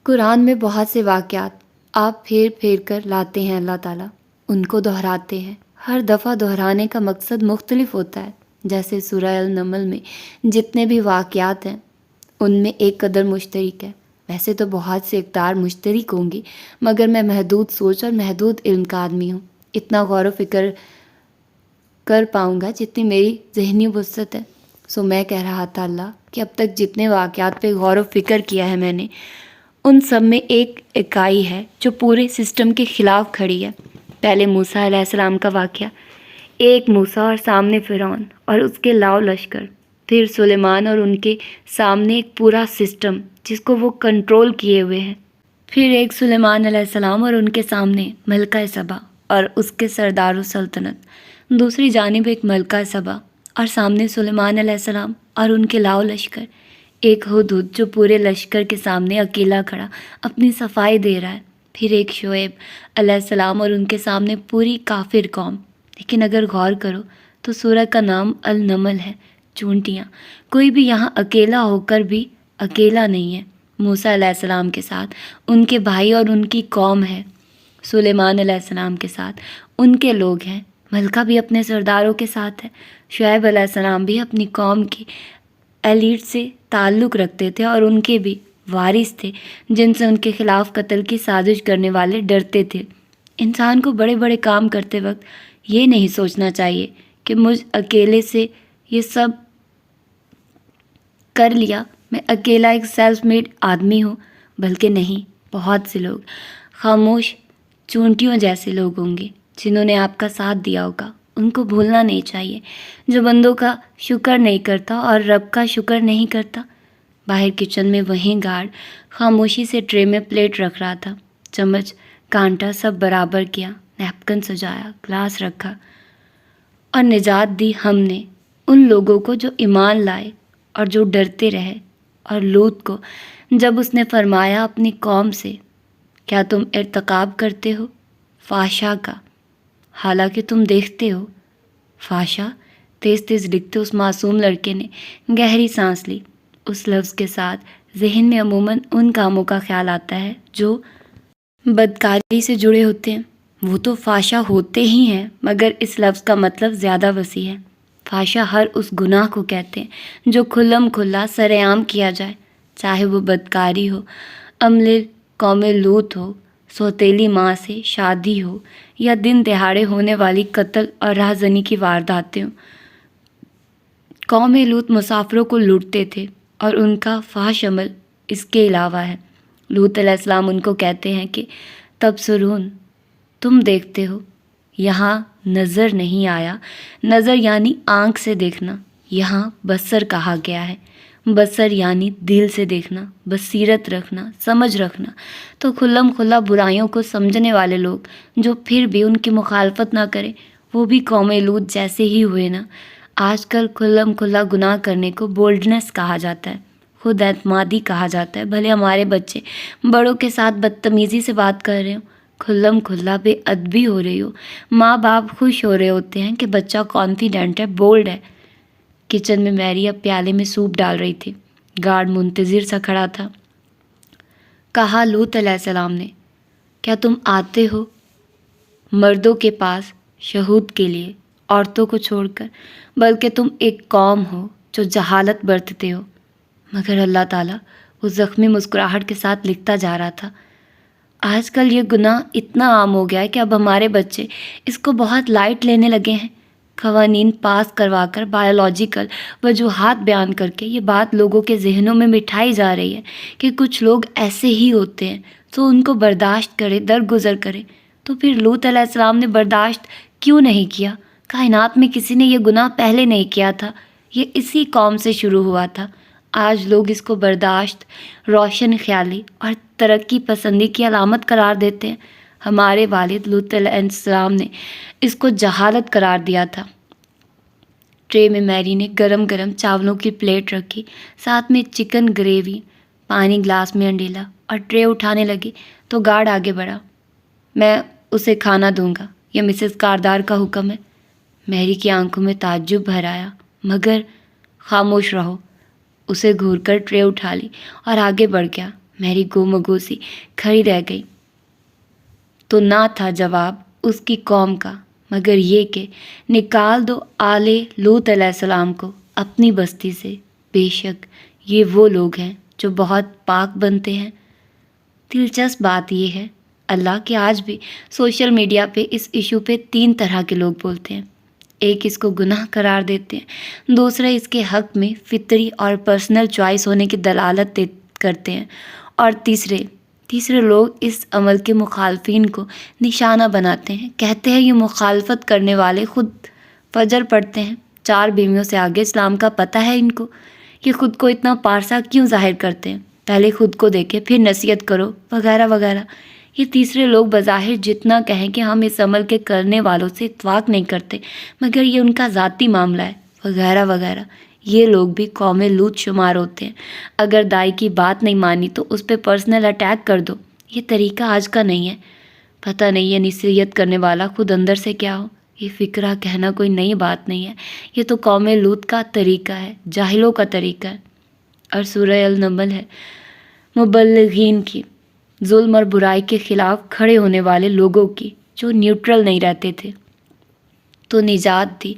قرآن میں بہت سے واقعات آپ پھیر پھیر کر لاتے ہیں اللہ تعالیٰ، ان کو دہراتے ہیں۔ ہر دفعہ دہرانے کا مقصد مختلف ہوتا ہے۔ جیسے سورہ النمل میں جتنے بھی واقعات ہیں ان میں ایک قدر مشترک ہے۔ ویسے تو بہت سے اقدار مشترک ہوں گی مگر میں محدود سوچ اور محدود علم کا آدمی ہوں، اتنا غور و فکر کر پاؤں گا جتنی میری ذہنی وسعت ہے۔ سو میں کہہ رہا تھا اللہ کہ اب تک جتنے واقعات پہ غور و فکر کیا ہے میں نے، ان سب میں ایک اکائی ہے جو پورے سسٹم کے خلاف کھڑی ہے۔ پہلے موسیٰ علیہ السلام کا واقعہ، ایک موسیٰ اور سامنے فرعون اور اس کے لاؤ لشکر، پھر سلیمان اور ان کے سامنے ایک پورا سسٹم جس کو وہ کنٹرول کیے ہوئے ہیں، پھر ایک سلیمان علیہ السلام اور ان کے سامنے ملکہ سبا اور اس کے سردار و سلطنت، دوسری جانب ایک ملکہ سبا اور سامنے سلیمان علیہ السلام اور ان کے لاؤ لشکر، ایک ہدہد جو پورے لشکر کے سامنے اکیلا کھڑا اپنی صفائی دے رہا ہے، پھر ایک شعیب علیہ السلام اور ان کے سامنے پوری کافر قوم۔ لیکن اگر غور کرو تو سورہ کا نام النمل ہے، چونٹیاں۔ کوئی بھی یہاں اکیلا ہو کر بھی اکیلا نہیں ہے۔ موسیٰ علیہ السلام کے ساتھ ان کے بھائی اور ان کی قوم ہے، سلیمان علیہ السلام کے ساتھ ان کے لوگ ہیں، ملکہ بھی اپنے سرداروں کے ساتھ ہے، شعیب علیہ السلام بھی اپنی قوم کی ایلیٹ سے تعلق رکھتے تھے اور ان کے بھی وارث تھے جن سے ان کے خلاف قتل کی سازش کرنے والے ڈرتے تھے۔ انسان کو بڑے بڑے کام کرتے وقت یہ نہیں سوچنا چاہیے کہ مجھ اکیلے سے یہ سب کر لیا، میں اکیلا ایک سیلف میڈ آدمی ہوں، بلکہ نہیں، بہت سے لوگ خاموش چونٹیوں جیسے لوگ ہوں گے جنہوں نے آپ کا ساتھ دیا ہوگا۔ ان کو بھولنا نہیں چاہیے۔ جو بندوں کا شکر نہیں کرتا اور رب کا شکر نہیں کرتا۔ باہر کچن میں وہیں گارڈ خاموشی سے ٹرے میں پلیٹ رکھ رہا تھا، چمچ کانٹا سب برابر کیا، نیپکن سجایا، گلاس رکھا، اور نجات دی ہم نے ان لوگوں کو جو ایمان لائے اور جو ڈرتے رہے۔ اور لوط کو جب اس نے فرمایا اپنی قوم سے، کیا تم ارتکاب کرتے ہو فحشا کا، حالانکہ تم دیکھتے ہو فحشا؟ تیز تیز لکھتے اس معصوم لڑکے نے گہری سانس لی۔ اس لفظ کے ساتھ ذہن میں عموماً ان کاموں کا خیال آتا ہے جو بدکاری سے جڑے ہوتے ہیں۔ وہ تو فحشا ہوتے ہی ہیں مگر اس لفظ کا مطلب زیادہ وسیع ہے۔ فحشا ہر اس گناہ کو کہتے ہیں جو کھلم کھلا سر عام کیا جائے، چاہے وہ بدکاری ہو، عمل قوم لوط ہو، سوتیلی ماں سے شادی ہو، یا دن دہاڑے ہونے والی قتل اور رہزنی کی وارداتیں ہوں۔ قوم لوط مسافروں کو لوٹتے تھے اور ان کا فحش عمل اس کے علاوہ ہے۔ لوط علیہ السلام ان کو کہتے ہیں کہ تبصرون، تم دیکھتے ہو۔ یہاں نظر نہیں آیا، نظر یعنی آنکھ سے دیکھنا، یہاں بصر کہا گیا ہے۔ بصر یعنی دل سے دیکھنا، بصیرت رکھنا، سمجھ رکھنا۔ تو کھلم کھلا برائیوں کو سمجھنے والے لوگ جو پھر بھی ان کی مخالفت نہ کریں، وہ بھی قوم لوط جیسے ہی ہوئے نا۔ آج کل کھلم کھلا گناہ کرنے کو بولڈنس کہا جاتا ہے، خود اعتمادی کہا جاتا ہے۔ بھلے ہمارے بچے بڑوں کے ساتھ بدتمیزی سے بات کر رہے ہوں، کھلم کھلا بے ادبی ہو رہی ہو، ماں باپ خوش ہو رہے ہوتے ہیں کہ بچہ کانفیڈنٹ ہے، بولڈ ہے۔ کچن میں میری اب پیالے میں سوپ ڈال رہی تھی۔ گارڈ منتظر سا کھڑا تھا۔ کہا لوط علیہ السلام نے، کیا تم آتے ہو مردوں کے پاس شہود کے لیے عورتوں کو چھوڑ کر؟ بلکہ تم ایک قوم ہو جو جہالت برتتے ہو۔ مگر اللہ تعالیٰ وہ زخمی مسکراہٹ کے ساتھ لکھتا جا رہا تھا، آج کل یہ گناہ اتنا عام ہو گیا ہے کہ اب ہمارے بچے اس کو بہت لائٹ لینے لگے ہیں۔ قوانین پاس کروا کر، بایولوجیکل وجوہات بیان کر کے یہ بات لوگوں کے ذہنوں میں بٹھائی جا رہی ہے کہ کچھ لوگ ایسے ہی ہوتے ہیں، تو ان کو برداشت کرے، درگزر کرے۔ تو پھر لوط علیہ السلام نے برداشت کیوں نہیں کیا؟ کائنات میں کسی نے یہ گناہ پہلے نہیں کیا تھا، یہ اسی قوم سے شروع ہوا تھا۔ آج لوگ اس کو برداشت، روشن خیالی اور ترقی پسندی کی علامت قرار دیتے ہیں۔ ہمارے والد لوط علیہ السلام نے اس کو جہالت قرار دیا تھا۔ ٹرے میں میری نے گرم گرم چاولوں کی پلیٹ رکھی، ساتھ میں چکن گریوی، پانی گلاس میں انڈیلا، اور ٹرے اٹھانے لگی تو گارڈ آگے بڑھا۔ میں اسے کھانا دوں گا، یہ مسز کاردار کا حکم ہے۔ میری کی آنکھوں میں تعجب بھر آیا، مگر خاموش رہو۔ اسے گھور کر ٹرے اٹھا لی اور آگے بڑھ گیا۔ میری گو سی کھڑی رہ گئی۔ تو نہ تھا جواب اس کی قوم کا مگر یہ کہ نکال دو آل لوط علیہ السلام کو اپنی بستی سے، بے شک یہ وہ لوگ ہیں جو بہت پاک بنتے ہیں۔ دلچسپ بات یہ ہے اللہ کہ آج بھی سوشل میڈیا پہ اس ایشو پہ 3 طرح کے لوگ بولتے ہیں۔ ایک اس کو گناہ قرار دیتے ہیں، دوسرے اس کے حق میں فطری اور پرسنل چوائس ہونے کی دلالت کرتے ہیں، اور تیسرے لوگ اس عمل کے مخالفین کو نشانہ بناتے ہیں، کہتے ہیں یہ مخالفت کرنے والے خود فجر پڑھتے ہیں، 4 بیویوں سے آگے اسلام کا پتہ ہے ان کو، یہ خود کو اتنا پارسا کیوں ظاہر کرتے ہیں، پہلے خود کو دیکھے پھر نصیحت کرو، وغیرہ وغیرہ۔ یہ تیسرے لوگ بظاہر جتنا کہیں کہ ہم اس عمل کے کرنے والوں سے اتفاق نہیں کرتے مگر یہ ان کا ذاتی معاملہ ہے، وغیرہ وغیرہ۔ یہ لوگ بھی قوم لوط شمار ہوتے ہیں۔ اگر دائی کی بات نہیں مانی تو اس پہ پرسنل اٹیک کر دو۔ یہ طریقہ آج کا نہیں ہے۔ پتہ نہیں یہ نصیحت کرنے والا خود اندر سے کیا ہو۔ یہ فکرہ کہنا کوئی نئی بات نہیں ہے، یہ تو قوم لوط کا طریقہ ہے، جاہلوں کا طریقہ ہے۔ اور سورہ النمل ہے مبلغین کی، ظلم اور برائی کے خلاف کھڑے ہونے والے لوگوں کی جو نیوٹرل نہیں رہتے تھے۔ تو نجات دی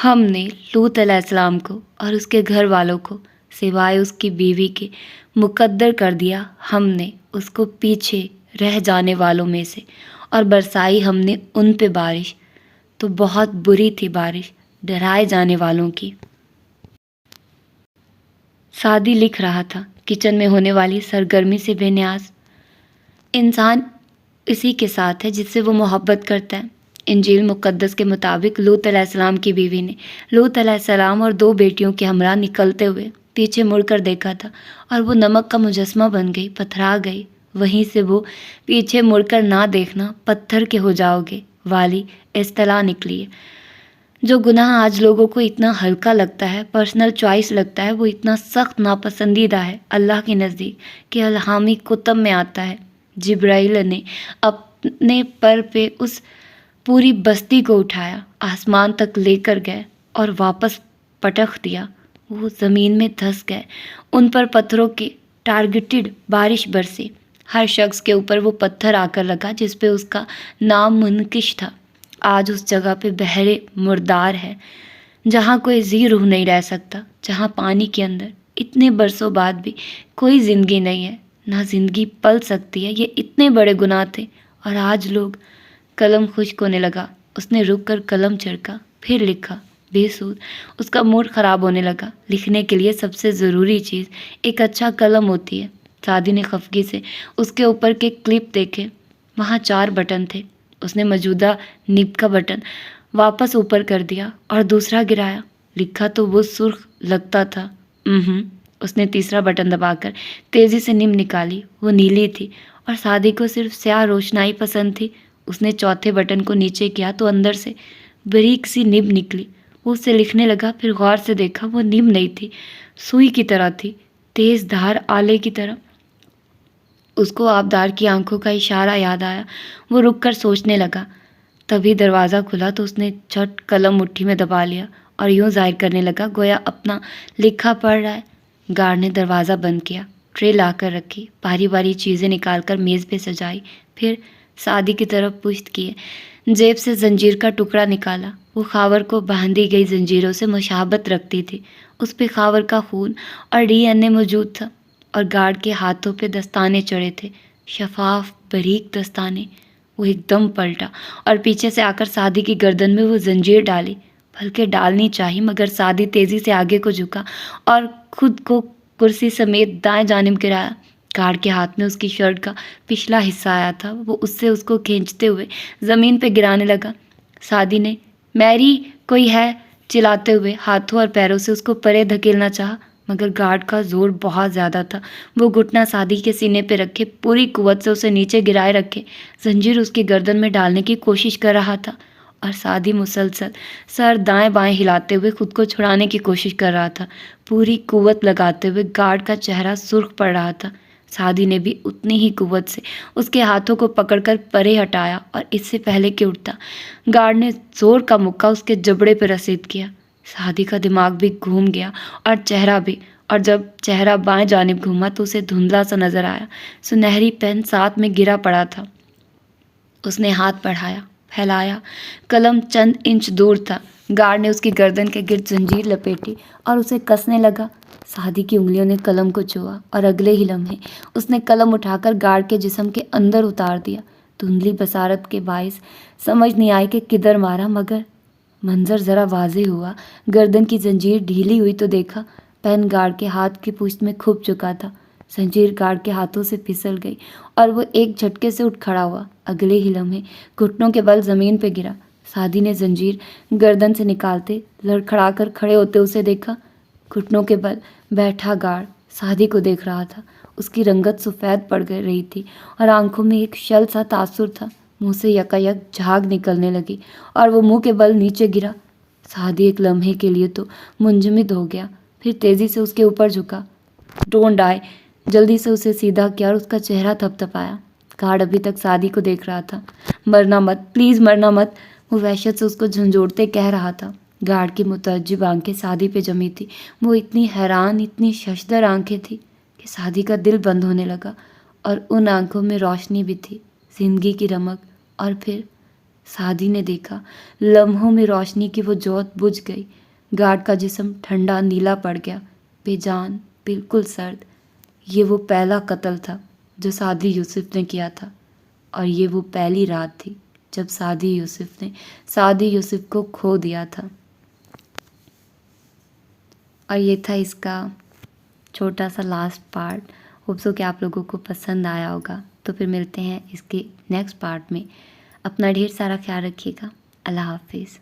ہم نے لوط علیہ السلام کو اور اس کے گھر والوں کو، سوائے اس کی بیوی کے، مقدر کر دیا ہم نے اس کو پیچھے رہ جانے والوں میں سے، اور برسائی ہم نے ان پہ بارش، تو بہت بری تھی بارش ڈرائے جانے والوں کی۔ سعدی لکھ رہا تھا، کچن میں ہونے والی سرگرمی سے بے نیاز انسان اسی کے ساتھ ہے جس سے وہ محبت کرتا ہے۔ انجیل مقدس کے مطابق لوط علیہ السلام کی بیوی نے لوط علیہ السلام اور 2 بیٹیوں کے ہمراہ نکلتے ہوئے پیچھے مڑ کر دیکھا تھا، اور وہ نمک کا مجسمہ بن گئی، پتھرا گئی۔ وہیں سے وہ پیچھے مڑ کر نہ دیکھنا، پتھر کے ہو جاؤ گے والی اصطلاح نکلی ہے۔ جو گناہ آج لوگوں کو اتنا ہلکا لگتا ہے، پرسنل چوائس لگتا ہے، وہ اتنا سخت ناپسندیدہ ہے اللہ کے نزدیک کہ الہامی کتب میں آتا ہے جبرائیل نے اپنے پر پہ اس پوری بستی کو اٹھایا، آسمان تک لے کر گئے اور واپس پٹخ دیا۔ وہ زمین میں دھس گئے، ان پر پتھروں کی ٹارگیٹڈ بارش برسی۔ ہر شخص کے اوپر وہ پتھر آ کر لگا جس پہ اس کا نام منقش تھا۔ آج اس جگہ پہ بحر مردار ہے جہاں کوئی ذی روح نہیں رہ سکتا، جہاں پانی کے اندر اتنے برسوں بعد بھی کوئی زندگی نہیں ہے، نہ زندگی پل سکتی ہے۔ یہ اتنے بڑے گناہ تھے اور آج لوگ۔ قلم خشک ہونے لگا، اس نے رک کر قلم چرکا، پھر لکھا، بے سود۔ اس کا موڈ خراب ہونے لگا۔ لکھنے کے لیے سب سے ضروری چیز ایک اچھا قلم ہوتی ہے۔ سعدی نے خفگی سے اس کے اوپر کے کلپ دیکھے، وہاں 4 بٹن تھے۔ اس نے موجودہ نب کا بٹن واپس اوپر کر دیا اور دوسرا گرایا۔ لکھا تو وہ سرخ لگتا تھا۔ اس نے تیسرا بٹن دبا کر تیزی سے نب نکالی، وہ نیلی تھی اور سعدی کو صرف سیاہ روشنائی پسند تھی۔ اس نے چوتھے بٹن کو نیچے کیا تو اندر سے باریک سی نب نکلی۔ وہ اسے لکھنے لگا، پھر غور سے دیکھا، وہ نب نہیں تھی، سوئی کی طرح تھی، تیز دھار آلے کی طرح۔ اس کو آبدار کی آنکھوں کا اشارہ یاد آیا، وہ رک کر سوچنے لگا۔ تبھی دروازہ کھلا تو اس نے جھٹ قلم مٹھی میں دبا لیا اور یوں ظاہر کرنے لگا گویا اپنا لکھا پڑھ رہا ہے۔ گارڈ نے دروازہ بند کیا، ٹرے لا کر رکھی، باری باری چیزیں نکال کر میز پہ سجائی، پھر سعدی کی طرف پشت کیے، جیب سے زنجیر کا ٹکڑا نکالا۔ وہ خاور کو باندھی گئی زنجیروں سے مشابہت رکھتی تھی، اس پہ خاور کا خون اور DNA موجود تھا، اور گارڈ کے ہاتھوں پہ دستانے چڑھے تھے شفاف باریک دستانے. وہ ایک دم پلٹا اور پیچھے سے آ کر سعدی کی گردن میں وہ زنجیر ڈالی. بلکہ ڈالنی چاہی مگر سعدی تیزی سے آگے کو جھکا اور خود کو کرسی سمیت دائیں جانب گرایا. گارڈ کے ہاتھ میں اس کی شرٹ کا پچھلا حصہ آیا تھا. وہ اس کو کھینچتے ہوئے زمین پہ گرانے لگا. سعدی نے میری کوئی ہے چلاتے ہوئے ہاتھوں اور پیروں سے اس کو پرے دھکیلنا چاہا مگر گارڈ کا زور بہت زیادہ تھا. وہ گھٹنا سعدی کے سینے پہ رکھے پوری قوت سے اسے نیچے گرائے رکھے زنجیر اس کی گردن میں ڈالنے کی کوشش کر رہا تھا اور سعدی مسلسل سر دائیں بائیں ہلاتے ہوئے خود کو چھڑانے کی کوشش کر رہا تھا. پوری قوت لگاتے ہوئے گارڈ کا چہرہ سرخ پڑ رہا تھا. سعدی نے بھی اتنی ہی قوت سے اس کے ہاتھوں کو پکڑ کر پرے ہٹایا اور اس سے پہلے کہ اٹھتا گارڈ نے زور کا مکہ اس کے جبڑے پہ رسید کیا. سعدی کا دماغ بھی گھوم گیا اور چہرہ بھی. اور جب چہرہ بائیں جانب گھوما تو اسے دھندلا سا نظر آیا. سنہری پین ساتھ میں گرا پڑا تھا. اس نے ہاتھ بڑھایا پھیلایا. قلم چند انچ دور تھا. گارڈ نے اس کی گردن کے گرد زنجیر لپیٹی اور اسے کسنے لگا. سعدی کی انگلیوں نے قلم کو چھوا اور اگلے ہی لمحے اس نے قلم اٹھا کر گارڈ کے جسم کے اندر اتار دیا. دھندلی بصارت کے باعث سمجھ نہیں آئی کہ کدھر مارا مگر منظر ذرا واضح ہوا. گردن کی زنجیر ڈھیلی ہوئی تو دیکھا پین گارڈ کے ہاتھ کی پشت میں کھپ چکا تھا. زنجیر گارڈ کے ہاتھوں سے پھسل گئی اور وہ ایک جھٹکے سے اٹھ کھڑا ہوا. اگلے ہی لمحے گھٹنوں کے بل زمین پہ گرا. سعدی نے زنجیر گردن سے نکالتے لڑکھڑا کر کھڑے ہوتے اسے دیکھا. گھٹنوں کے بل بیٹھا گارڈ سعدی کو دیکھ رہا تھا. اس کی رنگت سفید پڑ رہی تھی اور آنکھوں میں ایک شل سا تاثر تھا. منہ سے یکایک جھاگ نکلنے لگی اور وہ منہ کے بل نیچے گرا. سعدی ایک لمحے کے لیے تو منجمد ہو گیا پھر تیزی سے اس کے اوپر جھکا. Don't die. جلدی سے اسے سیدھا کیا اور اس کا چہرہ تھپ تھپایا. گارڈ ابھی تک سعدی کو دیکھ رہا تھا. مرنا مت پلیز مرنا مت. وہ وحشت سے اس کو جھنجھوڑتے کہہ رہا تھا. گارڈ کی متعجب آنکھیں سعدی پہ جمی تھی. وہ اتنی حیران اتنی ششدر آنکھیں تھی کہ سعدی کا دل بند ہونے لگا. اور ان آنکھوں میں روشنی بھی تھی زندگی کی رمق. اور پھر سعدی نے دیکھا لمحوں میں روشنی کی وہ جوت بجھ گئی. گارڈ کا جسم ٹھنڈا نیلا پڑ گیا بے جان بالکل سرد. یہ وہ پہلا قتل تھا جو سعدی یوسف نے کیا تھا اور یہ وہ پہلی رات تھی جب سعدی یوسف نے سعدی یوسف کو کھو دیا تھا. اور یہ تھا اس کا چھوٹا سا لاسٹ پارٹ. ہوپ سو کہ آپ لوگوں کو پسند آیا ہوگا. تو پھر ملتے ہیں اس کے نیکسٹ پارٹ میں. اپنا ڈھیر سارا خیال رکھیے گا. اللہ حافظ.